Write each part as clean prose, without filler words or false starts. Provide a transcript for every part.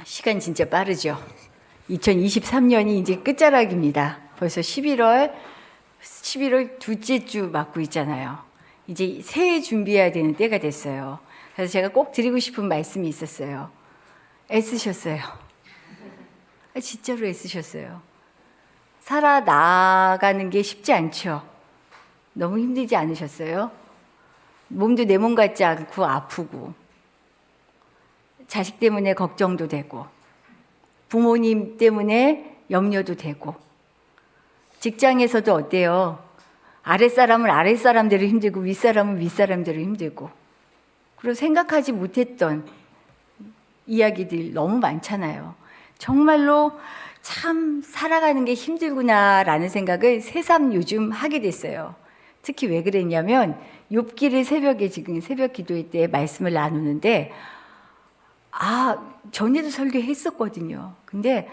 시간 진짜 빠르죠. 2023년이 이제 끝자락입니다. 벌써 11월 둘째 주 맞고 있잖아요. 이제 새해 준비해야 되는 때가 됐어요. 그래서 제가 꼭 드리고 싶은 말씀이 있었어요. 애쓰셨어요. 진짜로 애쓰셨어요. 살아나가는 게 쉽지 않죠. 너무 힘들지 않으셨어요? 몸도 내 몸 같지 않고 아프고, 자식 때문에 걱정도 되고, 부모님 때문에 염려도 되고, 직장에서도 어때요? 아랫사람은 아랫사람대로 힘들고 윗사람은 윗사람대로 힘들고, 그리고 생각하지 못했던 이야기들 너무 많잖아요. 정말로 참 살아가는 게 힘들구나라는 생각을 새삼 요즘 하게 됐어요. 특히 왜 그랬냐면 욥기를 새벽에 지금 새벽 기도회 때 말씀을 나누는데 전에도 설교했었거든요. 근데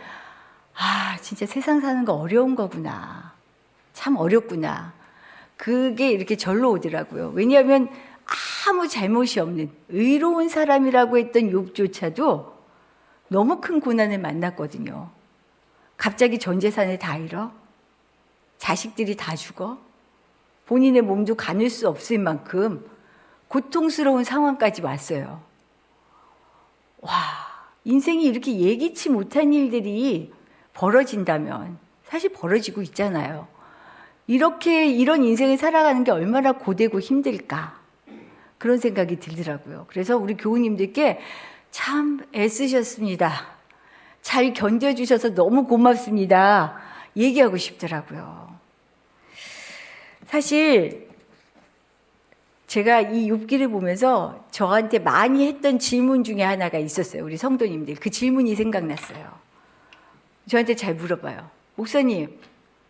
진짜 세상 사는 거 어려운 거구나. 참 어렵구나. 그게 이렇게 절로 오더라고요. 왜냐하면 아무 잘못이 없는 의로운 사람이라고 했던 욥조차도 너무 큰 고난을 만났거든요. 갑자기 전 재산을 다 잃어? 자식들이 다 죽어? 본인의 몸도 가눌 수 없을 만큼 고통스러운 상황까지 왔어요. 인생이 이렇게 예기치 못한 일들이 벌어진다면, 사실 벌어지고 있잖아요. 이런 인생을 살아가는 게 얼마나 고되고 힘들까, 그런 생각이 들더라고요. 그래서 우리 교우님들께 참 애쓰셨습니다. 잘 견뎌주셔서 너무 고맙습니다. 얘기하고 싶더라고요. 사실 제가 이 욥기를 보면서 저한테 많이 했던 질문 중에 하나가 있었어요. 우리 성도님들. 그 질문이 생각났어요. 저한테 잘 물어봐요. 목사님,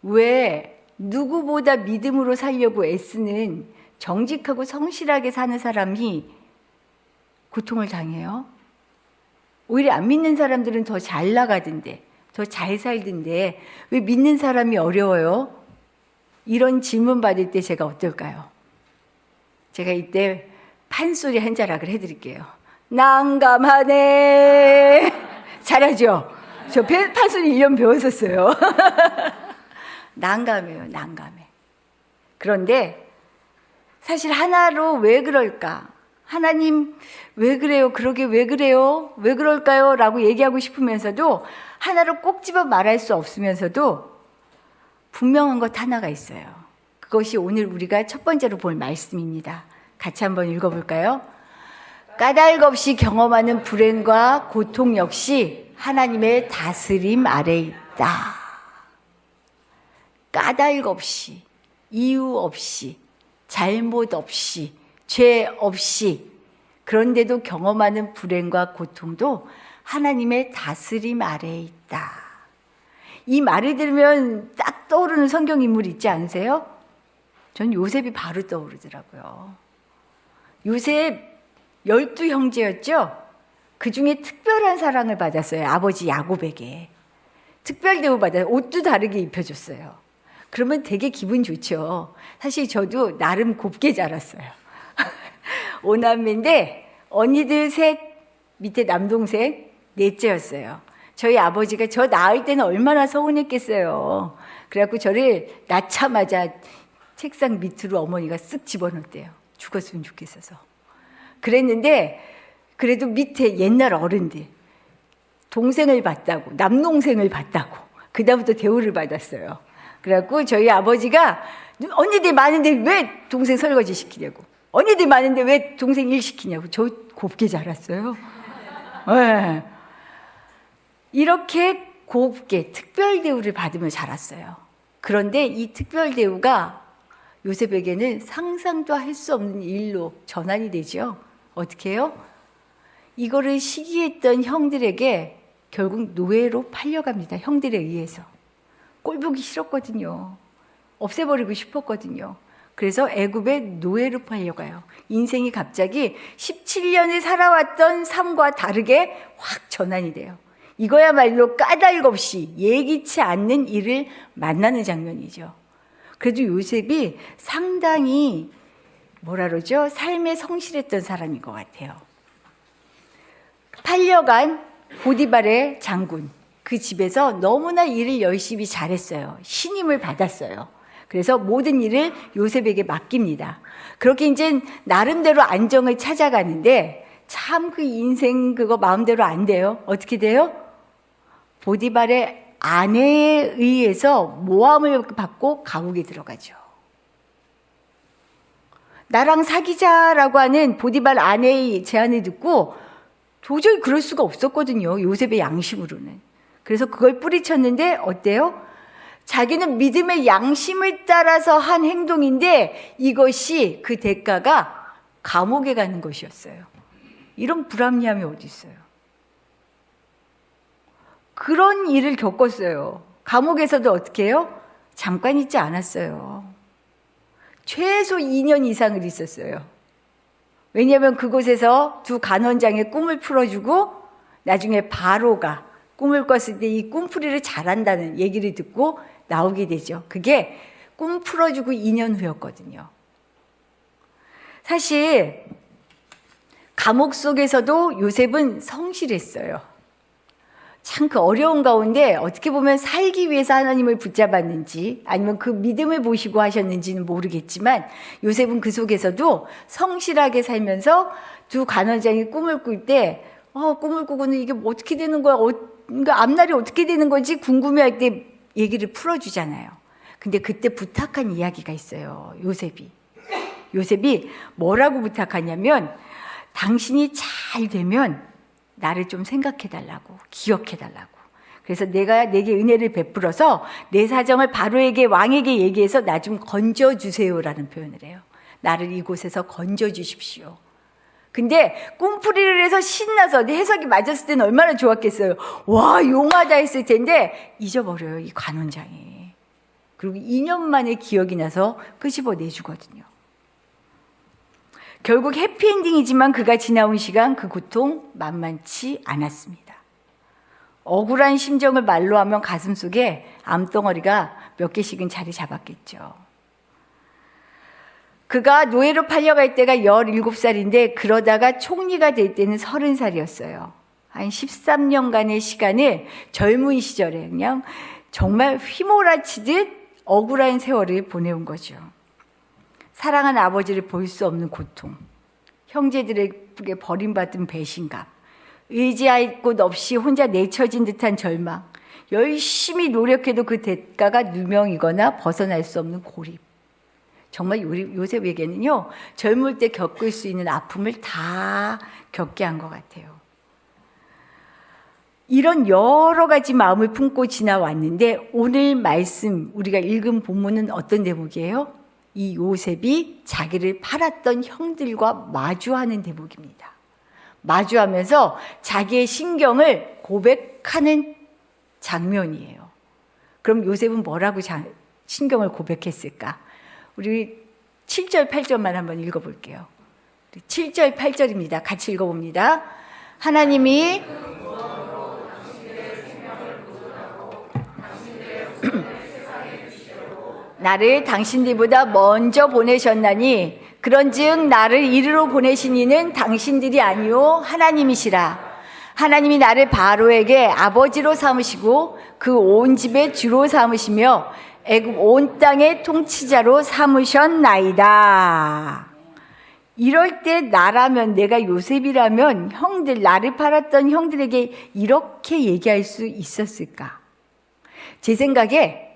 왜 누구보다 믿음으로 살려고 애쓰는 정직하고 성실하게 사는 사람이 고통을 당해요? 오히려 안 믿는 사람들은 더 잘 나가던데, 더 잘 살던데 왜 믿는 사람이 어려워요? 이런 질문 받을 때 제가 어떨까요? 제가 이때 판소리 한 자락을 해드릴게요. 난감하네. 잘하죠? 저 판소리 1년 배웠었어요. 난감해요, 난감해. 그런데 사실 하나로 왜 그럴까? 하나님 왜 그래요? 그러게 왜 그래요? 왜 그럴까요? 라고 얘기하고 싶으면서도 하나로 꼭 집어 말할 수 없으면서도 분명한 것 하나가 있어요. 그것이 오늘 우리가 첫 번째로 볼 말씀입니다. 같이 한번 읽어볼까요? 까닭 없이 경험하는 불행과 고통 역시 하나님의 다스림 아래 있다. 까닭 없이, 이유 없이, 잘못 없이, 죄 없이, 그런데도 경험하는 불행과 고통도 하나님의 다스림 아래에 있다. 이 말을 들으면 딱 떠오르는 성경 인물 있지 않으세요? 전 요셉이 바로 떠오르더라고요. 요셉 12형제였죠? 그 중에 특별한 사랑을 받았어요. 아버지 야곱에게. 특별 대우받아서 옷도 다르게 입혀줬어요. 그러면 되게 기분 좋죠. 사실 저도 나름 곱게 자랐어요. 5남매인데 언니들 셋, 밑에 남동생 넷째였어요. 저희 아버지가 저 낳을 때는 얼마나 서운했겠어요. 그래갖고 저를 낳자마자 책상 밑으로 어머니가 쓱 집어넣었대요. 죽었으면 좋겠어서. 그랬는데 그래도 밑에 옛날 어른들 동생을 봤다고, 남동생을 봤다고, 그다음부터 대우를 받았어요. 그래갖고 저희 아버지가 언니들 많은데 왜 동생 설거지 시키냐고, 언니들 많은데 왜 동생 일 시키냐고. 저 곱게 자랐어요. 네. 이렇게 곱게 특별 대우를 받으며 자랐어요. 그런데 이 특별 대우가 요셉에게는 상상도 할 수 없는 일로 전환이 되죠. 어떻게 해요? 이거를 시기했던 형들에게 결국 노예로 팔려갑니다. 형들에 의해서. 꼴보기 싫었거든요. 없애버리고 싶었거든요. 그래서 애굽의 노예로 팔려가요. 인생이 갑자기 17년을 살아왔던 삶과 다르게 확 전환이 돼요. 이거야말로 까닭 없이 예기치 않는 일을 만나는 장면이죠. 그래도 요셉이 상당히 삶에 성실했던 사람인 것 같아요. 팔려간 보디발의 장군, 그 집에서 너무나 일을 열심히 잘했어요. 신임을 받았어요. 그래서 모든 일을 요셉에게 맡깁니다. 그렇게 이제 나름대로 안정을 찾아가는데 참 그 인생 그거 마음대로 안 돼요. 어떻게 돼요? 보디발의 아내에 의해서 모함을 받고 감옥에 들어가죠. 나랑 사귀자라고 하는 보디발 아내의 제안을 듣고 도저히 그럴 수가 없었거든요. 요셉의 양심으로는. 그래서 그걸 뿌리쳤는데 어때요? 자기는 믿음의 양심을 따라서 한 행동인데 이것이 그 대가가 감옥에 가는 것이었어요. 이런 불합리함이 어디 있어요? 그런 일을 겪었어요. 감옥에서도 어떻게 해요? 잠깐 있지 않았어요. 최소 2년 이상을 있었어요. 왜냐하면 그곳에서 두 간원장의 꿈을 풀어주고 나중에 바로가 꿈을 꿨을 때 이 꿈풀이를 잘한다는 얘기를 듣고 나오게 되죠. 그게 꿈 풀어주고 2년 후였거든요. 사실 감옥 속에서도 요셉은 성실했어요. 참 그 어려운 가운데 어떻게 보면 살기 위해서 하나님을 붙잡았는지 아니면 그 믿음을 보시고 하셨는지는 모르겠지만 요셉은 그 속에서도 성실하게 살면서 두 간원장이 꿈을 꿀 때 꿈을 꾸고는 이게 어떻게 되는 거야? 그러니까 앞날이 어떻게 되는 건지 궁금해할 때 얘기를 풀어주잖아요. 근데 그때 부탁한 이야기가 있어요. 요셉이 뭐라고 부탁하냐면 당신이 잘 되면 나를 좀 생각해달라고, 기억해달라고. 그래서 내가 내게 은혜를 베풀어서 내 사정을 바로에게 왕에게 얘기해서 나 좀 건져주세요라는 표현을 해요. 나를 이곳에서 건져주십시오. 근데 꿈풀이를 해서 신나서 내 해석이 맞았을 때는 얼마나 좋았겠어요. 와, 용하다 했을 텐데 잊어버려요, 이 간원장이. 그리고 2년 만에 기억이 나서 끄집어내주거든요. 결국 해피엔딩이지만 그가 지나온 시간 그 고통 만만치 않았습니다. 억울한 심정을 말로 하면 가슴속에 암덩어리가 몇 개씩은 자리 잡았겠죠. 그가 노예로 팔려갈 때가 17살인데 그러다가 총리가 될 때는 30살이었어요. 한 13년간의 시간을 젊은 시절에 그냥 정말 휘몰아치듯 억울한 세월을 보내온 거죠. 사랑한 아버지를 볼 수 없는 고통, 형제들에게 버림받은 배신감, 의지할 곳 없이 혼자 내쳐진 듯한 절망, 열심히 노력해도 그 대가가 누명이거나 벗어날 수 없는 고립. 정말 요셉에게는요, 젊을 때 겪을 수 있는 아픔을 다 겪게 한 것 같아요. 이런 여러 가지 마음을 품고 지나왔는데 오늘 말씀 우리가 읽은 본문은 어떤 대목이에요? 이 요셉이 자기를 팔았던 형들과 마주하는 대목입니다. 마주하면서 자기의 신경을 고백하는 장면이에요. 그럼 요셉은 뭐라고 신경을 고백했을까? 우리 7절, 8절만 한번 읽어볼게요. 7절, 8절입니다. 같이 읽어봅니다. 하나님이 나를 당신들보다 먼저 보내셨나니 그런즉 나를 이리로 보내신 이는 당신들이 아니요 하나님이시라. 하나님이 나를 바로에게 아버지로 삼으시고 그 온 집의 주로 삼으시며 애굽 온 땅의 통치자로 삼으셨나이다. 이럴 때 나라면, 내가 요셉이라면 형들, 나를 팔았던 형들에게 이렇게 얘기할 수 있었을까? 제 생각에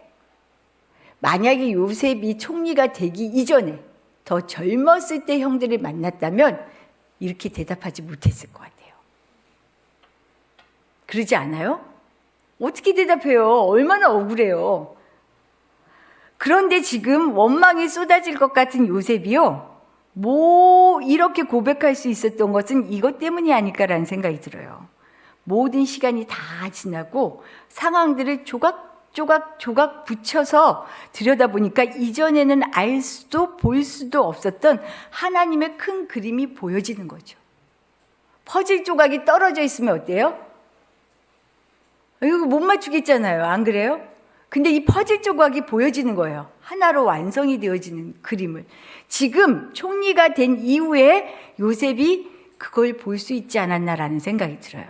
만약에 요셉이 총리가 되기 이전에 더 젊었을 때 형들을 만났다면 이렇게 대답하지 못했을 것 같아요. 그러지 않아요? 어떻게 대답해요? 얼마나 억울해요. 그런데 지금 원망이 쏟아질 것 같은 요셉이요, 이렇게 고백할 수 있었던 것은 이것 때문이 아닐까라는 생각이 들어요. 모든 시간이 다 지나고 상황들을 조각 붙여서 들여다보니까 이전에는 알 수도 볼 수도 없었던 하나님의 큰 그림이 보여지는 거죠. 퍼즐 조각이 떨어져 있으면 어때요? 이거 못 맞추겠잖아요. 안 그래요? 근데 이 퍼즐 조각이 보여지는 거예요. 하나로 완성이 되어지는 그림을. 지금 총리가 된 이후에 요셉이 그걸 볼 수 있지 않았나라는 생각이 들어요.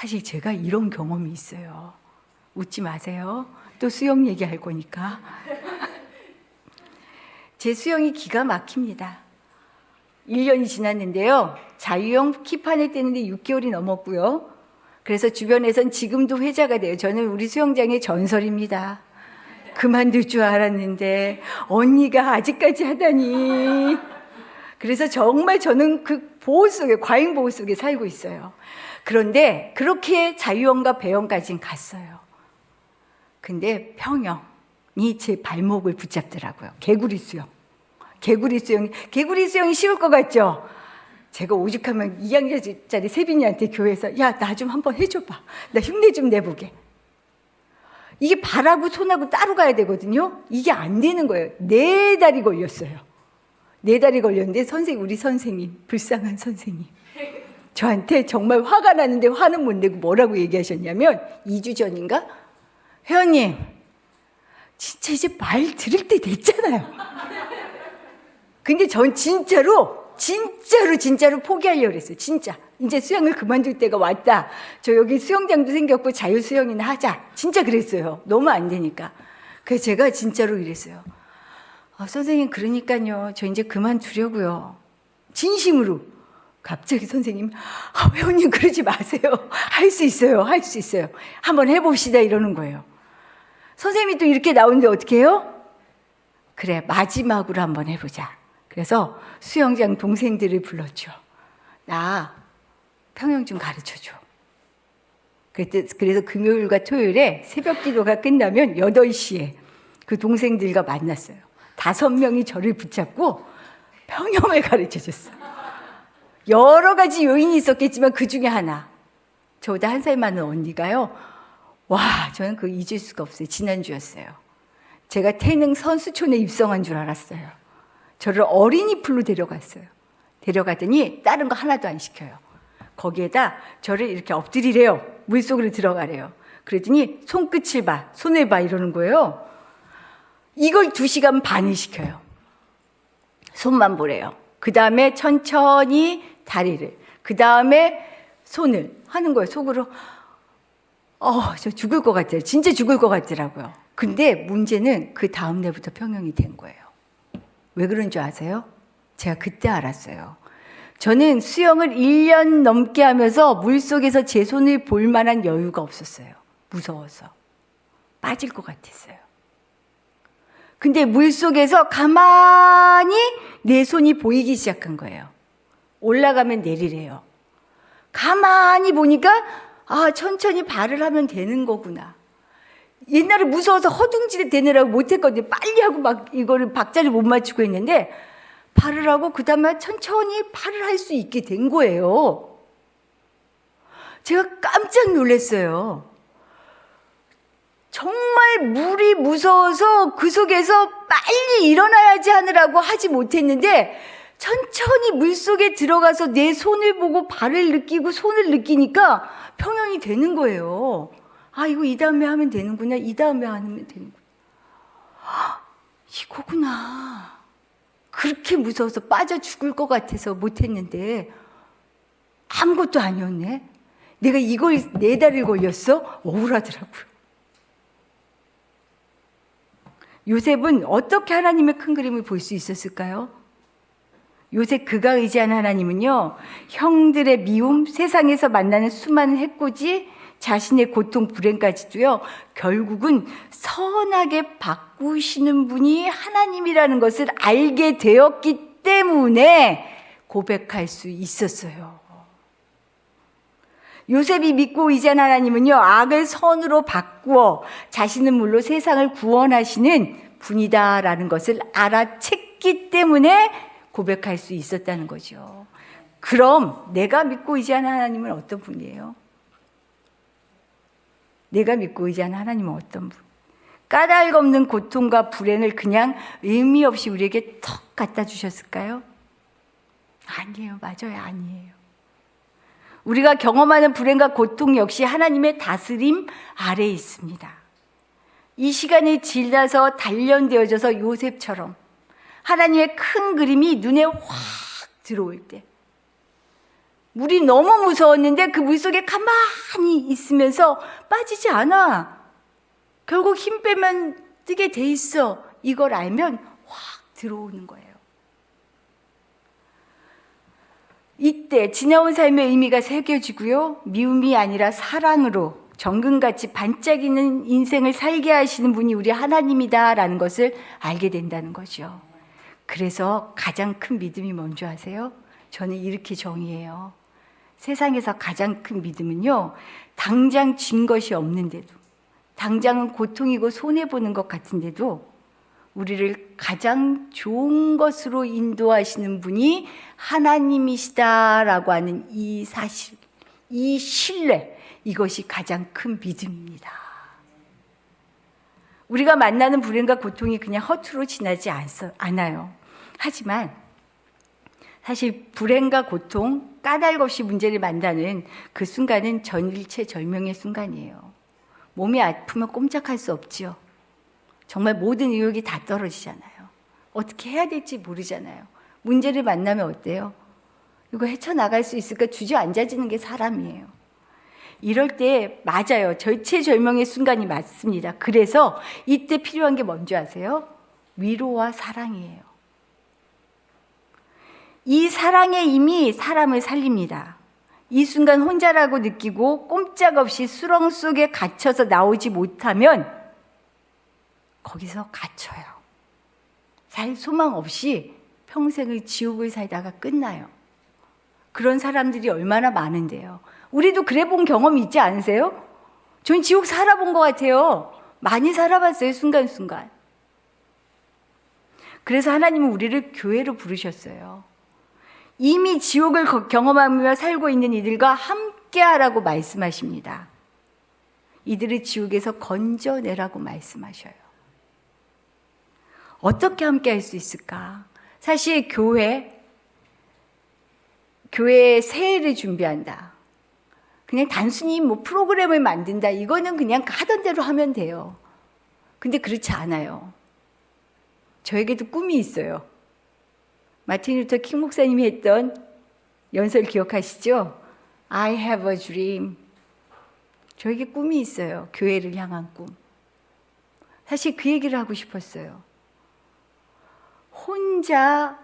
사실 제가 이런 경험이 있어요. 웃지 마세요. 또 수영 얘기할 거니까. 제 수영이 기가 막힙니다. 1년이 지났는데요. 자유형 키판에 떼는데 6개월이 넘었고요. 그래서 주변에선 지금도 회자가 돼요. 저는 우리 수영장의 전설입니다. 그만둘 줄 알았는데 언니가 아직까지 하다니. 그래서 정말 저는 그 보호 속에, 과잉 보호 속에 살고 있어요. 그런데 그렇게 자유형과 배영까지는 갔어요. 근데 평영이 제 발목을 붙잡더라고요. 개구리 수영이 쉬울 것 같죠? 제가 오죽하면 2학년짜리 세빈이한테 교회에서 야, 나 좀 한번 해줘봐. 나 흉내 좀 내보게. 이게 발하고 손하고 따로 가야 되거든요. 이게 안 되는 거예요. 4달이 걸렸어요. 4달이 걸렸는데 우리 선생님, 불쌍한 선생님. 저한테 정말 화가 나는데 화는 못 내고 뭐라고 얘기하셨냐면 2주 전인가? 회원님, 진짜 이제 말 들을 때 됐잖아요. 근데 전 진짜로 포기하려고 그랬어요. 진짜. 이제 수영을 그만둘 때가 왔다. 저 여기 수영장도 생겼고 자유수영이나 하자. 진짜 그랬어요. 너무 안 되니까. 그래서 제가 진짜로 이랬어요. 선생님, 그러니까요. 저 이제 그만두려고요. 진심으로. 갑자기 선생님, 회원님 그러지 마세요. 할 수 있어요. 한번 해봅시다. 이러는 거예요. 선생님이 또 이렇게 나오는데 어떻게 해요? 그래, 마지막으로 한번 해보자. 그래서 수영장 동생들을 불렀죠. 나 평영 좀 가르쳐줘. 그래서 금요일과 토요일에 새벽 기도가 끝나면 8시에 그 동생들과 만났어요. 5명이 저를 붙잡고 평영을 가르쳐줬어요. 여러 가지 요인이 있었겠지만 그 중에 하나. 저보다 1살 많은 언니가요. 와, 저는 그거 잊을 수가 없어요. 지난주였어요. 제가 태릉 선수촌에 입성한 줄 알았어요. 저를 어린이 풀로 데려갔어요. 데려가더니 다른 거 하나도 안 시켜요. 거기에다 저를 이렇게 엎드리래요. 물속으로 들어가래요. 그랬더니 손끝을 봐, 손을 봐 이러는 거예요. 이걸 2시간 반을 시켜요. 손만 보래요. 그 다음에 천천히 다리를, 그 다음에 손을 하는 거예요. 속으로 저 죽을 것 같아요. 진짜 죽을 것 같더라고요. 근데 문제는 그 다음 날부터 평형이 된 거예요. 왜 그런 줄 아세요? 제가 그때 알았어요. 저는 수영을 1년 넘게 하면서 물속에서 제 손을 볼 만한 여유가 없었어요. 무서워서. 빠질 것 같았어요. 근데 물속에서 가만히 내 손이 보이기 시작한 거예요. 올라가면 내리래요. 가만히 보니까 천천히 발을 하면 되는 거구나. 옛날에 무서워서 허둥지를 대느라고 못했거든요. 빨리 하고 막 이거를 박자를 못 맞추고 있는데 발을 하고 그 다음에 천천히 발을 할 수 있게 된 거예요. 제가 깜짝 놀랐어요. 정말 물이 무서워서 그 속에서 빨리 일어나야지 하느라고 하지 못했는데 천천히 물속에 들어가서 내 손을 보고 발을 느끼고 손을 느끼니까 평형이 되는 거예요. 이거 이 다음에 하면 되는구나. 이 다음에 하면 되는구나. 이거구나. 그렇게 무서워서 빠져 죽을 것 같아서 못했는데 아무것도 아니었네. 내가 이걸 4달을 걸렸어? 억울하더라고요. 요셉은 어떻게 하나님의 큰 그림을 볼 수 있었을까요? 요셉 그가 의지한 하나님은요, 형들의 미움, 세상에서 만나는 수많은 해코지, 자신의 고통, 불행까지도요, 결국은 선하게 바꾸시는 분이 하나님이라는 것을 알게 되었기 때문에 고백할 수 있었어요. 요셉이 믿고 의지한 하나님은요, 악을 선으로 바꾸어 자신은 물론 세상을 구원하시는 분이다라는 것을 알아챘기 때문에 고백할 수 있었다는 거죠. 그럼 내가 믿고 의지한 하나님은 어떤 분이에요? 내가 믿고 의지한 하나님은 어떤 분? 까닭 없는 고통과 불행을 그냥 의미 없이 우리에게 턱 갖다 주셨을까요? 아니에요. 맞아요. 아니에요. 우리가 경험하는 불행과 고통 역시 하나님의 다스림 아래에 있습니다. 이 시간이 지나서 단련되어져서 요셉처럼 하나님의 큰 그림이 눈에 확 들어올 때, 1년, 2년, 3년, 4년, 5년, 6년, 7년, 8년, 9년, 10년, 11년, 12년, 13년, 14년, 15년, 16년, 17년, 18년, 19년, 20년, 21년, 22년, 23년, 24년, 25년, 26년, 27년, 28년, 29년, 30년, 물이 너무 무서웠는데 그 물속에 가만히 있으면서 빠지지 않아. 결국 힘 빼면 뜨게 돼 있어. 이걸 알면 확 들어오는 거예요. 이때 지나온 삶의 의미가 새겨지고요. 미움이 아니라 사랑으로 정금같이 반짝이는 인생을 살게 하시는 분이 우리 하나님이다라는 것을 알게 된다는 거죠. 그래서 가장 큰 믿음이 뭔지 아세요? 저는 이렇게 정의해요. 세상에서 가장 큰 믿음은요, 당장 진 것이 없는데도, 당장은 고통이고 손해보는 것 같은데도 우리를 가장 좋은 것으로 인도하시는 분이 하나님이시다라고 하는 이 사실, 이 신뢰, 이것이 가장 큰 믿음입니다. 우리가 만나는 불행과 고통이 그냥 허투루 지나지 않아요. 하지만 사실 불행과 고통, 까닭 없이 문제를 만나는 그 순간은 전일체절명의 순간이에요. 몸이 아프면 꼼짝할 수 없지요. 정말 모든 의욕이 다 떨어지잖아요. 어떻게 해야 될지 모르잖아요. 문제를 만나면 어때요? 이거 헤쳐나갈 수 있을까? 주저앉아지는 게 사람이에요. 이럴 때 맞아요. 절체절명의 순간이 맞습니다. 그래서 이때 필요한 게 뭔지 아세요? 위로와 사랑이에요. 이 사랑의 힘이 사람을 살립니다. 이 순간 혼자라고 느끼고 꼼짝없이 수렁 속에 갇혀서 나오지 못하면 거기서 갇혀요. 살 소망 없이 평생을 지옥을 살다가 끝나요. 그런 사람들이 얼마나 많은데요. 우리도 그래 본 경험 있지 않으세요? 전 지옥 살아본 것 같아요. 많이 살아봤어요, 순간순간. 그래서 하나님은 우리를 교회로 부르셨어요. 이미 지옥을 경험하며 살고 있는 이들과 함께하라고 말씀하십니다. 이들을 지옥에서 건져내라고 말씀하셔요. 어떻게 함께할 수 있을까? 사실 교회의 새해를 준비한다. 그냥 단순히 프로그램을 만든다. 이거는 그냥 하던 대로 하면 돼요. 근데 그렇지 않아요. 저에게도 꿈이 있어요. 마틴 루터 킹 목사님이 했던 연설 기억하시죠? I have a dream. 저에게 꿈이 있어요. 교회를 향한 꿈. 사실 그 얘기를 하고 싶었어요. 혼자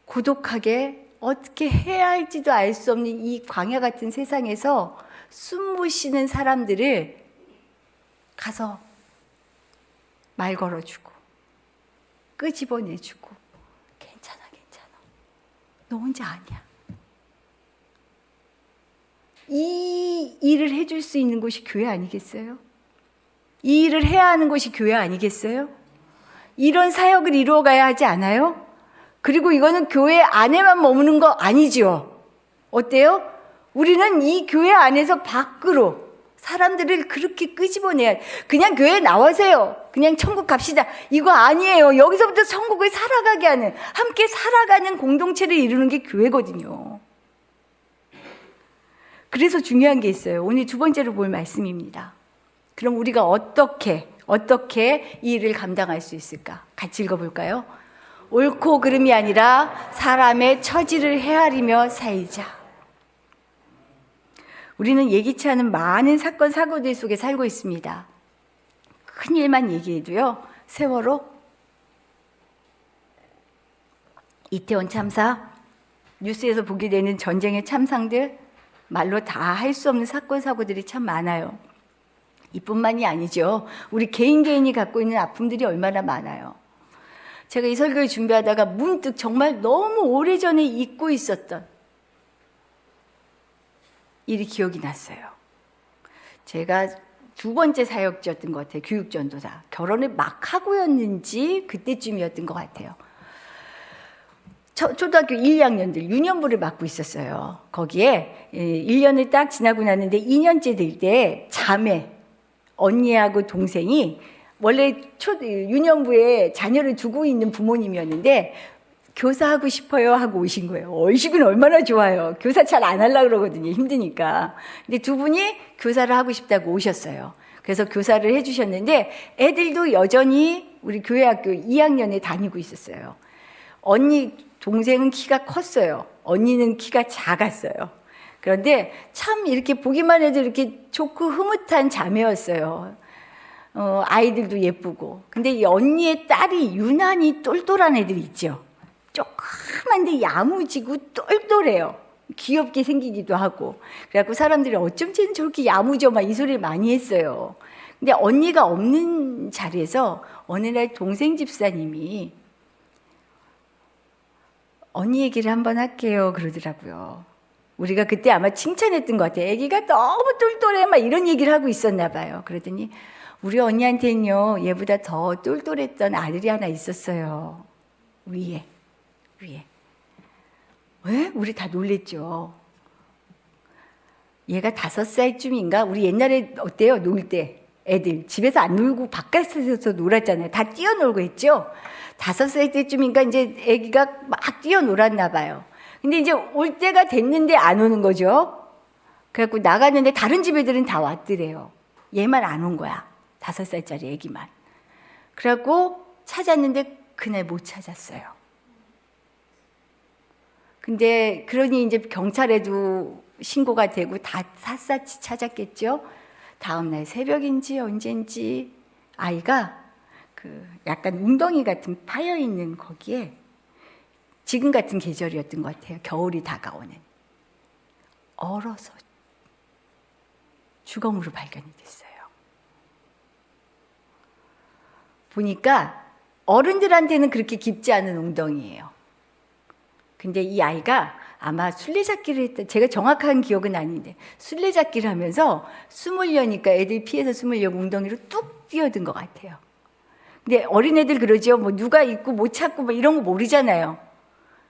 고독하게 어떻게 해야 할지도 알 수 없는 이 광야 같은 세상에서 숨 못 쉬는 사람들을 가서 말 걸어주고 끄집어내주고 괜찮아 너 혼자 아니야. 이 일을 해줄 수 있는 곳이 교회 아니겠어요? 이 일을 해야 하는 곳이 교회 아니겠어요? 이런 사역을 이루어가야 하지 않아요? 그리고 이거는 교회 안에만 머무는 거 아니죠. 어때요? 우리는 이 교회 안에서 밖으로 사람들을 그렇게 끄집어내야, 그냥 교회에 나와세요. 그냥 천국 갑시다. 이거 아니에요. 여기서부터 천국을 살아가게 하는, 함께 살아가는 공동체를 이루는 게 교회거든요. 그래서 중요한 게 있어요. 오늘 두 번째로 볼 말씀입니다. 그럼 우리가 어떻게 이 일을 감당할 수 있을까? 같이 읽어볼까요? 옳고 그름이 아니라 사람의 처지를 헤아리며 살자. 우리는 예기치 않은 많은 사건, 사고들 속에 살고 있습니다. 큰 일만 얘기해도요. 세월호, 이태원 참사, 뉴스에서 보게 되는 전쟁의 참상들, 말로 다 할 수 없는 사건, 사고들이 참 많아요. 이뿐만이 아니죠. 우리 개인이 갖고 있는 아픔들이 얼마나 많아요. 제가 이 설교를 준비하다가 문득 정말 너무 오래전에 잊고 있었던 일이 기억이 났어요. 제가 두 번째 사역지였던 것 같아요. 교육전도사. 결혼을 막 하고였는지 그때쯤이었던 것 같아요. 초등학교 1, 2학년들 유년부를 맡고 있었어요. 거기에 1년을 딱 지나고 났는데 2년째 될 때 자매, 언니하고 동생이 원래 유년부에 자녀를 두고 있는 부모님이었는데 교사하고 싶어요 하고 오신 거예요. 얼씨구는 얼마나 좋아요. 교사 잘 안 하려고 그러거든요. 힘드니까. 근데 두 분이 교사를 하고 싶다고 오셨어요. 그래서 교사를 해주셨는데 애들도 여전히 우리 교회 학교 2학년에 다니고 있었어요. 언니 동생은 키가 컸어요. 언니는 키가 작았어요. 그런데 참 이렇게 보기만 해도 이렇게 좋고 흐뭇한 자매였어요. 아이들도 예쁘고. 근데 이 언니의 딸이 유난히 똘똘한 애들 있죠. 조그만데 야무지고 똘똘해요. 귀엽게 생기기도 하고. 그래갖고 사람들이 어쩜 쟤는 저렇게 야무져 막 이 소리를 많이 했어요. 근데 언니가 없는 자리에서 어느 날 동생 집사님이 언니 얘기를 한번 할게요 그러더라고요. 우리가 그때 아마 칭찬했던 것 같아요. 애기가 너무 똘똘해 막 이런 얘기를 하고 있었나 봐요. 그러더니 우리 언니한테는요 얘보다 더 똘똘했던 아들이 하나 있었어요. 위에. 왜? 우리 다 놀랬죠. 얘가 5살쯤인가? 우리 옛날에 어때요? 놀 때 애들 집에서 안 놀고 바깥에서 놀았잖아요. 다 뛰어놀고 했죠. 5살 때쯤인가 이제 애기가 막 뛰어놀았나 봐요. 근데 이제 올 때가 됐는데 안 오는 거죠. 그래갖고 나갔는데 다른 집 애들은 다 왔더래요. 얘만 안 온 거야. 5살짜리 애기만. 그래갖고 찾았는데 그날 못 찾았어요. 근데 그러니 이제 경찰에도 신고가 되고 다 샅샅이 찾았겠죠. 다음날 새벽인지 언젠지 아이가 그 약간 웅덩이 같은 파여 있는 거기에 지금 같은 계절이었던 것 같아요. 겨울이 다가오는. 얼어서 주검으로 발견이 됐어요. 보니까 어른들한테는 그렇게 깊지 않은 웅덩이에요. 근데 이 아이가 아마 술래잡기를 했다. 제가 정확한 기억은 아닌데 술래잡기를 하면서 숨으려니까 애들이 피해서 숨으려고 웅덩이로 뚝 뛰어든 것 같아요. 근데 어린애들 그러죠. 뭐 누가 있고 못 찾고 뭐 이런 거 모르잖아요.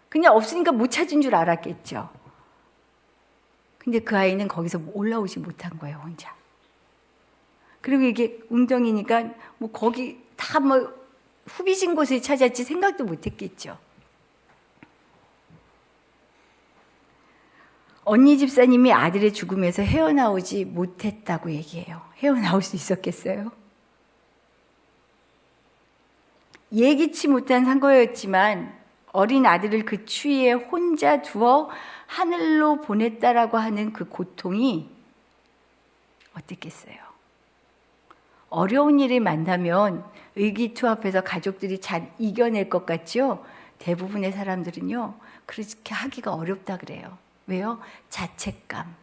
그냥 없으니까 못 찾은 줄 알았겠죠. 근데 그 아이는 거기서 올라오지 못한 거예요, 혼자. 그리고 이게 웅덩이니까 뭐 거기 다 뭐 후비진 곳에 찾았지 생각도 못 했겠죠. 언니 집사님이 아들의 죽음에서 헤어나오지 못했다고 얘기해요. 헤어나올 수 있었겠어요? 예기치 못한 상거였지만 어린 아들을 그 추위에 혼자 두어 하늘로 보냈다라고 하는 그 고통이 어땠겠어요? 어려운 일을 만나면 의기투합해서 가족들이 잘 이겨낼 것 같죠? 대부분의 사람들은요, 그렇게 하기가 어렵다 그래요. 왜요? 자책감.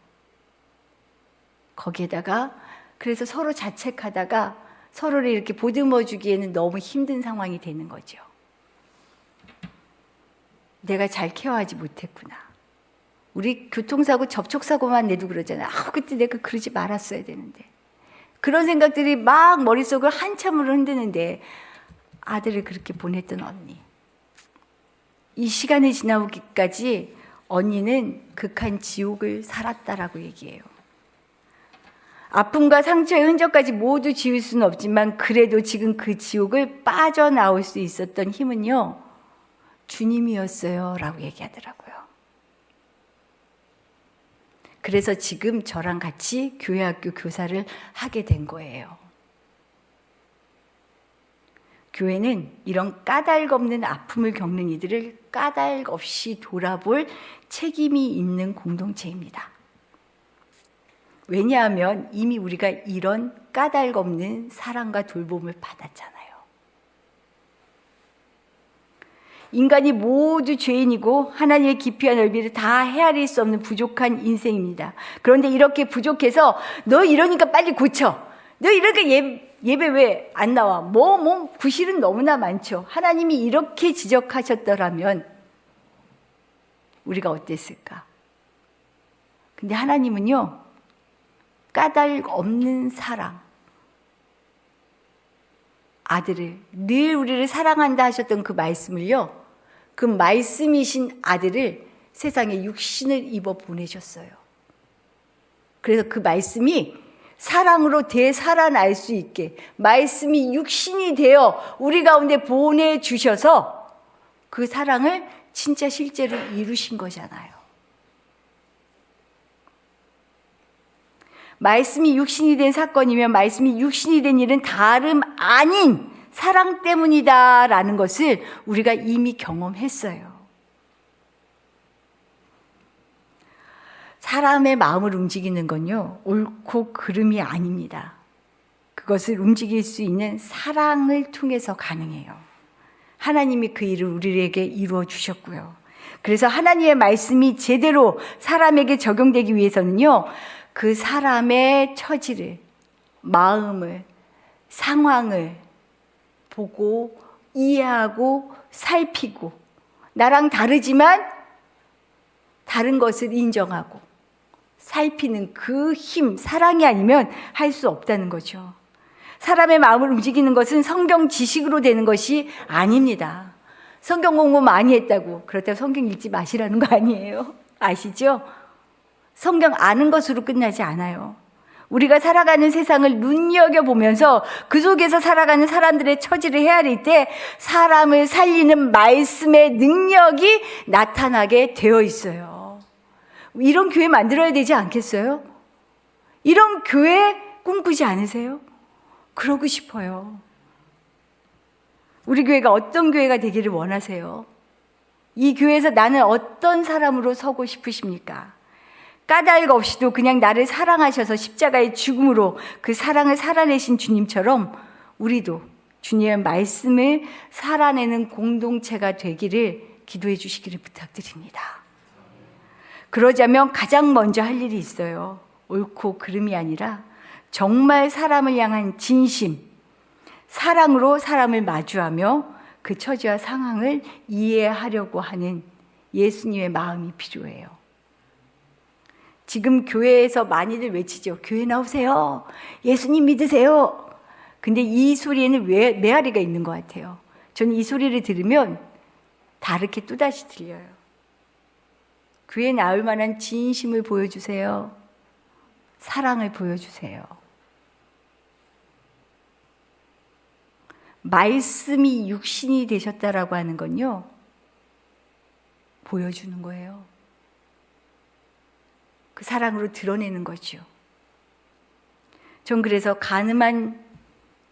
거기에다가 그래서 서로 자책하다가 서로를 이렇게 보듬어 주기에는 너무 힘든 상황이 되는 거죠. 내가 잘 케어하지 못했구나. 우리 교통사고 접촉사고만 내도 그러잖아요. 그때 내가 그러지 말았어야 되는데. 그런 생각들이 막 머릿속을 한참을 흔드는데 아들을 그렇게 보냈던 언니. 이 시간이 지나오기까지 언니는 극한 지옥을 살았다라고 얘기해요. 아픔과 상처의 흔적까지 모두 지울 수는 없지만 그래도 지금 그 지옥을 빠져나올 수 있었던 힘은요, 주님이었어요 라고 얘기하더라고요. 그래서 지금 저랑 같이 교회학교 교사를 하게 된 거예요. 교회는 이런 까닭 없는 아픔을 겪는 이들을 까닭 없이 돌아볼 책임이 있는 공동체입니다. 왜냐하면 이미 우리가 이런 까닭 없는 사랑과 돌봄을 받았잖아요. 인간이 모두 죄인이고 하나님의 깊이와 넓이를 다 헤아릴 수 없는 부족한 인생입니다. 그런데 이렇게 부족해서 너 이러니까 빨리 고쳐. 너 이러니까 예배 왜 안 나와? 부실은 너무나 많죠. 하나님이 이렇게 지적하셨더라면 우리가 어땠을까? 근데 하나님은요, 까닭 없는 사랑, 아들을 늘 우리를 사랑한다 하셨던 그 말씀을요, 그 말씀이신 아들을 세상에 육신을 입어 보내셨어요. 그래서 그 말씀이 사랑으로 되살아날 수 있게 말씀이 육신이 되어 우리 가운데 보내주셔서 그 사랑을 진짜 실제로 이루신 거잖아요. 말씀이 육신이 된 사건이면 말씀이 육신이 된 일은 다름 아닌 사랑 때문이다라는 것을 우리가 이미 경험했어요. 사람의 마음을 움직이는 건요, 옳고 그름이 아닙니다. 그것을 움직일 수 있는 사랑을 통해서 가능해요. 하나님이 그 일을 우리에게 이루어 주셨고요. 그래서 하나님의 말씀이 제대로 사람에게 적용되기 위해서는요, 그 사람의 처지를, 마음을, 상황을 보고 이해하고 살피고, 나랑 다르지만 다른 것을 인정하고 살피는 그 힘, 사랑이 아니면 할 수 없다는 거죠. 사람의 마음을 움직이는 것은 성경 지식으로 되는 것이 아닙니다. 성경 공부 많이 했다고 그렇다고 성경 읽지 마시라는 거 아니에요. 아시죠? 성경 아는 것으로 끝나지 않아요. 우리가 살아가는 세상을 눈여겨보면서 그 속에서 살아가는 사람들의 처지를 헤아릴 때 사람을 살리는 말씀의 능력이 나타나게 되어 있어요. 이런 교회 만들어야 되지 않겠어요? 이런 교회 꿈꾸지 않으세요? 그러고 싶어요. 우리 교회가 어떤 교회가 되기를 원하세요? 이 교회에서 나는 어떤 사람으로 서고 싶으십니까? 까닭 없이도 그냥 나를 사랑하셔서 십자가의 죽음으로 그 사랑을 살아내신 주님처럼 우리도 주님의 말씀을 살아내는 공동체가 되기를 기도해 주시기를 부탁드립니다. 그러자면 가장 먼저 할 일이 있어요. 옳고 그름이 아니라 정말 사람을 향한 진심, 사랑으로 사람을 마주하며 그 처지와 상황을 이해하려고 하는 예수님의 마음이 필요해요. 지금 교회에서 많이들 외치죠. 교회 나오세요. 예수님 믿으세요. 근데 이 소리에는 왜 메아리가 있는 것 같아요. 저는 이 소리를 들으면 다르게 또다시 들려요. 교회 나올 만한 진심을 보여주세요. 사랑을 보여주세요. 말씀이 육신이 되셨다라고 하는 건요, 보여주는 거예요. 그 사랑으로 드러내는 거죠. 전 그래서 가늠한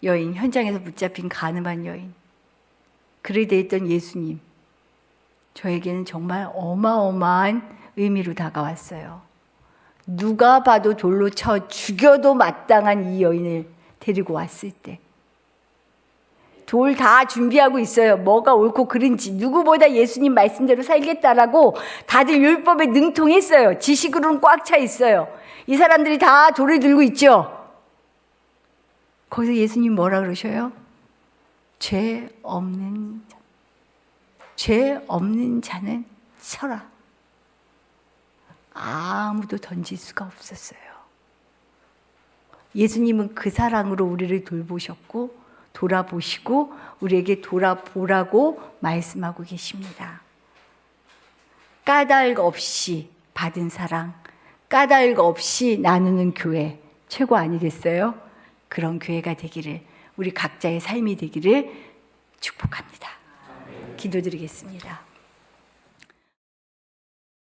여인, 현장에서 붙잡힌 가늠한 여인, 그를 대했던 예수님, 저에게는 정말 어마어마한 의미로 다가왔어요. 누가 봐도 돌로 쳐 죽여도 마땅한 이 여인을 데리고 왔을 때 돌 다 준비하고 있어요. 뭐가 옳고 그른지, 누구보다 예수님 말씀대로 살겠다라고 다들 율법에 능통했어요. 지식으로는 꽉 차 있어요. 이 사람들이 다 돌을 들고 있죠. 거기서 예수님 뭐라 그러셔요? 죄 없는 자는 쳐라. 아무도 던질 수가 없었어요. 예수님은 그 사랑으로 우리를 돌보셨고 돌아보시고 우리에게 돌아보라고 말씀하고 계십니다. 까닭 없이 받은 사랑, 까닭 없이 나누는 교회, 최고 아니겠어요? 그런 교회가 되기를, 우리 각자의 삶이 되기를 축복합니다. 기도드리겠습니다.